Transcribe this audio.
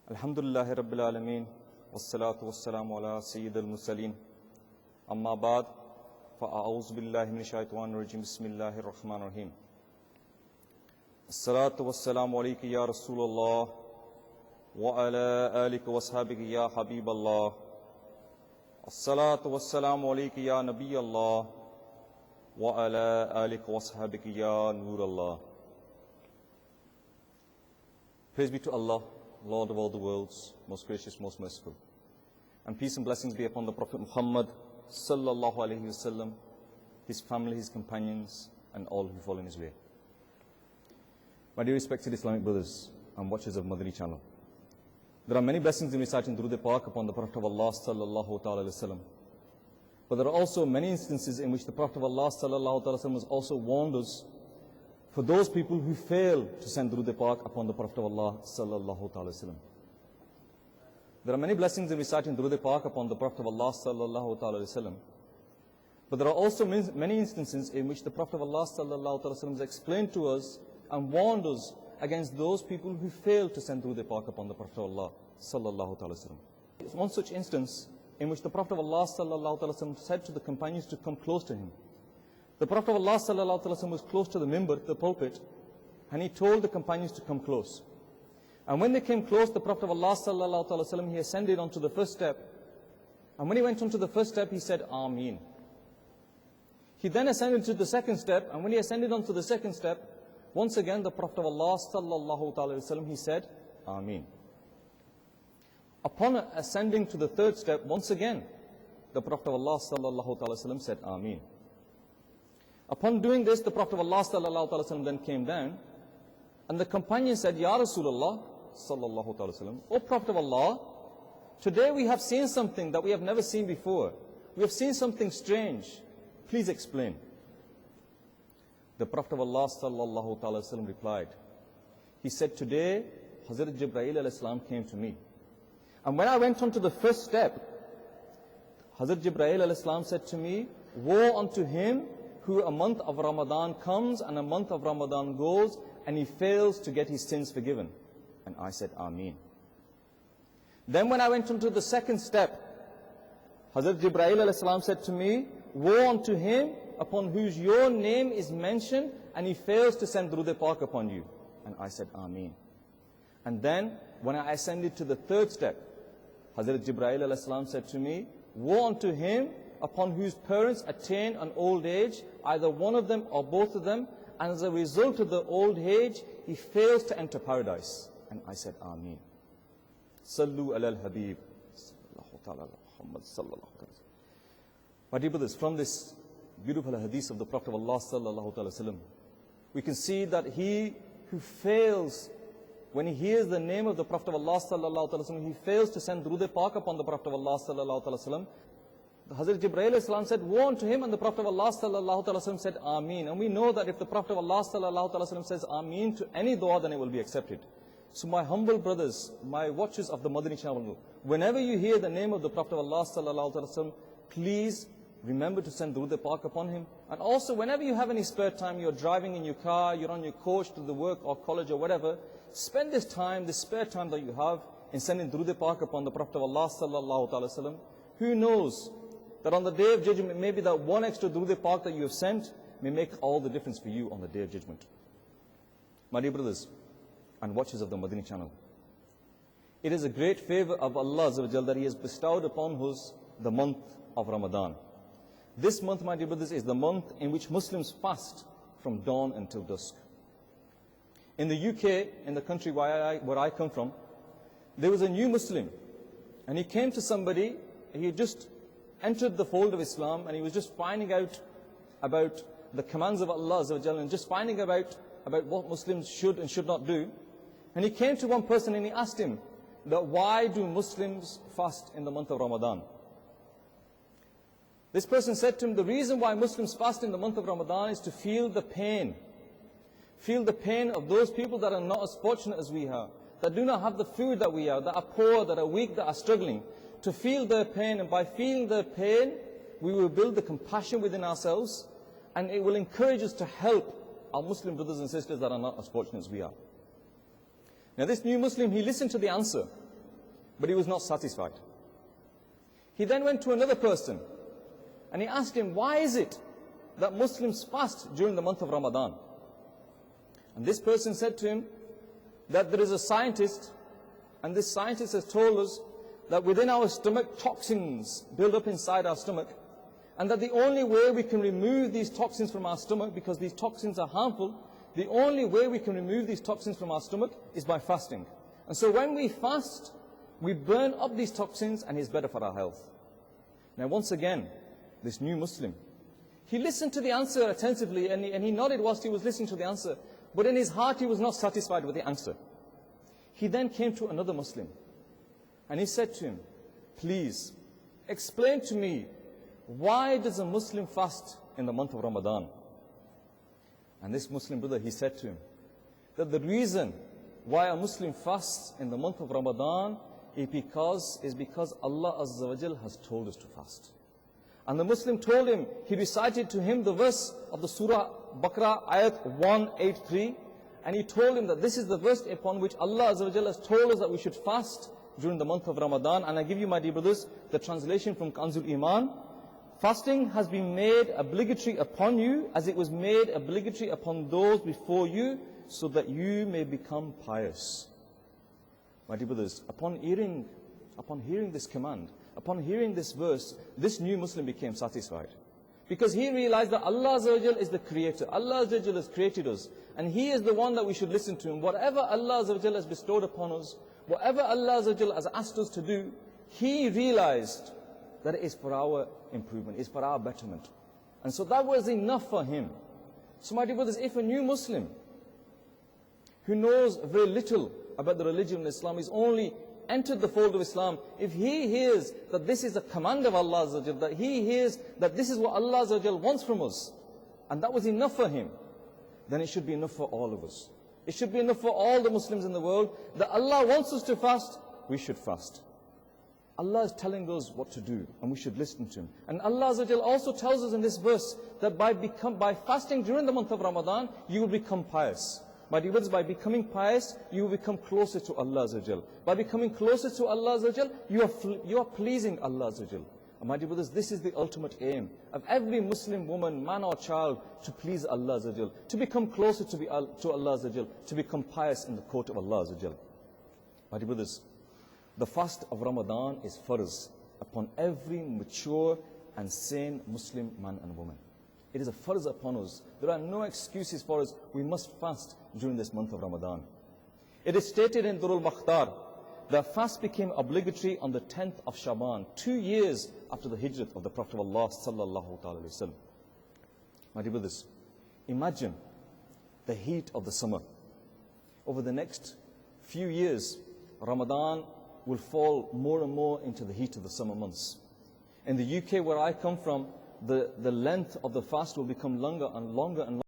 Alhamdulillahi Rabbil Alameen, wassalatu wassalamu ala Sayyid al-Mursaleen. Amma ba'd, fa'a'uz billahi min shaitan rajim, bismillahir rahmanir rahim. As-salatu wassalamu alayka ya Rasulullah, wa ala alika wa ashabika ya Habiballah. As-salatu wassalamu alayka ya Nabiyallah, wa ala alika wa ashabika ya Nurallah. Praise be to Allah, Lord of all the worlds, most gracious, most merciful. And peace and blessings be upon the Prophet Muhammad sallallahu alaihi wasallam, his family, his companions, and all who follow in his way. My dear respected Islamic brothers and watchers of Madani channel, there are many blessings in reciting Durood Pak upon the Prophet of Allah sallallahu alaihi wasallam. But there are also many instances in which the Prophet of Allah sallallahu alaihi wasallam has also warned us for those people who fail to send Durood Pak upon the Prophet of Allah sallallahu alaihi wasallam. There are many blessings in reciting Durood Pak upon the Prophet of Allah sallallahu alaihi wasallam. But there are also many instances in which the Prophet of Allah sallallahu alaihi wasallam has explained to us and warned us against those people who fail to send Durood Pak upon the Prophet of Allah sallallahu alaihi wasallam. It's one such instance in which the Prophet of Allah sallallahu alaihi wasallam said to the companions to come close to him. The Prophet of Allah sallallahu alaihi wasallam was close to the mimbar, the pulpit, and he told the companions to come close. And when they came close, the Prophet of Allah sallallahu alaihi wasallam, he ascended onto the first step. And when he went onto the first step, he said, Ameen. He then ascended to the second step, and when he ascended onto the second step, once again the Prophet of Allah sallallahu alaihi wasallam, he said, Ameen. Upon ascending to the third step, once again, the Prophet of Allah sallallahu alaihi wasallam said, Ameen. Upon doing this, the Prophet of Allah sallallahu alaihi wasallam then came down, and the companion said, Ya Rasulullah sallallahu alaihi wasallam, O Prophet of Allah, today we have seen something that we have never seen before. We have seen something strange. Please explain. The Prophet of Allah sallallahu alaihi wasallam replied. He said, today Hazrat Jibreel alayhi salam came to me, and when I went on to the first step, Hazrat Jibreel alayhi salam said to me, woe unto him who a month of Ramadan comes and a month of Ramadan goes, and he fails to get his sins forgiven. And I said, Ameen. Then when I went on to the second step, Hazrat Jibreel alayhi salam said to me, woe unto him upon whose your name is mentioned, and he fails to send Durood Pak upon you. And I said, Ameen. And then when I ascended to the third step, Hazrat Jibreel alayhi salam said to me, woe unto him upon whose parents attain an old age, either one of them or both of them, and as a result of the old age, he fails to enter paradise. And I said, Ameen. Sallu ala al-Habib. My dear brothers, from this beautiful hadith of the Prophet of Allah sallallahu alaihi wasallam, we can see that he who fails, when he hears the name of the Prophet of Allah sallallahu alaihi wasallam, he fails to send Durood Pak upon the Prophet of Allah sallallahu alaihi wasallam. Hazrat Jibreel said, woe unto him, and the Prophet of Allah sallallahu alaihi wasallam said, Ameen. And we know that if the Prophet of Allah sallallahu alaihi wasallam says Ameen to any dua, then it will be accepted. So my humble brothers, my watchers of the Madani channel, whenever you hear the name of the Prophet of Allah sallallahu alaihi wasallam, please remember to send Durood Pak upon him. And also, whenever you have any spare time, you're driving in your car, you're on your coach to the work or college or whatever, spend this time, this spare time that you have, in sending Durood Pak upon the Prophet of Allah sallallahu alaihi wasallam. Who knows that on the Day of Judgment, maybe that one extra Durood Pak that you have sent may make all the difference for you on the Day of Judgment. My dear brothers and watchers of the Madani channel, it is a great favor of Allah that He has bestowed upon us the month of Ramadan. This month, my dear brothers, is the month in which Muslims fast from dawn until dusk. In the UK, in the country where I come from, there was a new Muslim, and he came to somebody. He had just entered the fold of Islam, and he was just finding out about the commands of Allah and just finding about what Muslims should and should not do. And he came to one person and he asked him that why do Muslims fast in the month of Ramadan? This person said to him, the reason why Muslims fast in the month of Ramadan is to feel the pain. Feel the pain of those people that are not as fortunate as we are, that do not have the food that we have, that are poor, that are weak, that are struggling. To feel their pain, and by feeling their pain, we will build the compassion within ourselves, and it will encourage us to help our Muslim brothers and sisters that are not as fortunate as we are. Now this new Muslim, he listened to the answer, But he was not satisfied. He then went to another person and he asked him, why is it that Muslims fast during the month of Ramadan? And this person said to him that there is a scientist, and this scientist has told us that within our stomach toxins build up inside our stomach, and that the only way we can remove these toxins from our stomach, because these toxins are harmful, the only way we can remove these toxins from our stomach is by fasting. And so when we fast, we burn up these toxins and it's better for our health. Now once again, this new Muslim, he listened to the answer attentively and he nodded whilst he was listening to the answer. But in his heart he was not satisfied with the answer. He then came to another Muslim and he said to him, please explain to me, why does a Muslim fast in the month of Ramadan? And this Muslim brother, he said to him that the reason why a Muslim fasts in the month of Ramadan is because Allah Azza wa Jal has told us to fast. And the Muslim told him, he recited to him the verse of the Surah Baqarah, ayat 183, and he told him that this is the verse upon which Allah Azza wa Jal has told us that we should fast during the month of Ramadan. And I give you, my dear brothers, the translation from Kanzul Iman. Fasting has been made obligatory upon you as it was made obligatory upon those before you, so that you may become pious. My dear brothers, upon hearing this command, upon hearing this verse, this new Muslim became satisfied. Because he realized that Allah Azza wa Jal is the creator. Allah Azza wa Jal has created us. And He is the one that we should listen to. And whatever Allah Azza wa Jal has bestowed upon us, whatever Allah Azza wa Jal has asked us to do, he realized that it is for our improvement, is for our betterment. And so that was enough for him. So my dear brothers, if a new Muslim who knows very little about the religion of Islam, is only entered the fold of Islam, if he hears that this is a command of Allah Azza wa Jal, that he hears that this is what Allah Azza wa Jal wants from us, and that was enough for him, then it should be enough for all of us. It should be enough for all the Muslims in the world, that Allah wants us to fast, we should fast. Allah is telling us what to do, and we should listen to Him. And Allah Azza wa Jal also tells us in this verse that by fasting during the month of Ramadan, you will become pious. My dear brothers, by becoming pious, you will become closer to Allah Azza wa Jal. By becoming closer to Allah Azza wa Jal, you are pleasing Allah Azza wa Jal. And my dear brothers, this is the ultimate aim of every Muslim woman, man or child, to please Allah Azza wa Jal, to become closer to Allah Azza wa Jal, to become pious in the court of Allah Azza wa Jal. My dear brothers, the fast of Ramadan is farz upon every mature and sane Muslim man and woman. It is a farz upon us. There are no excuses for us. We must fast during this month of Ramadan. It is stated in Durul Makhtar that fast became obligatory on the 10th of Shaban, 2 years after the hijrah of the Prophet of Allah sallallahu alaihi wasallam. My dear brothers, imagine the heat of the summer. Over the next few years, Ramadan will fall more and more into the heat of the summer months. In the UK, where I come from, the length of the fast will become longer and longer and longer.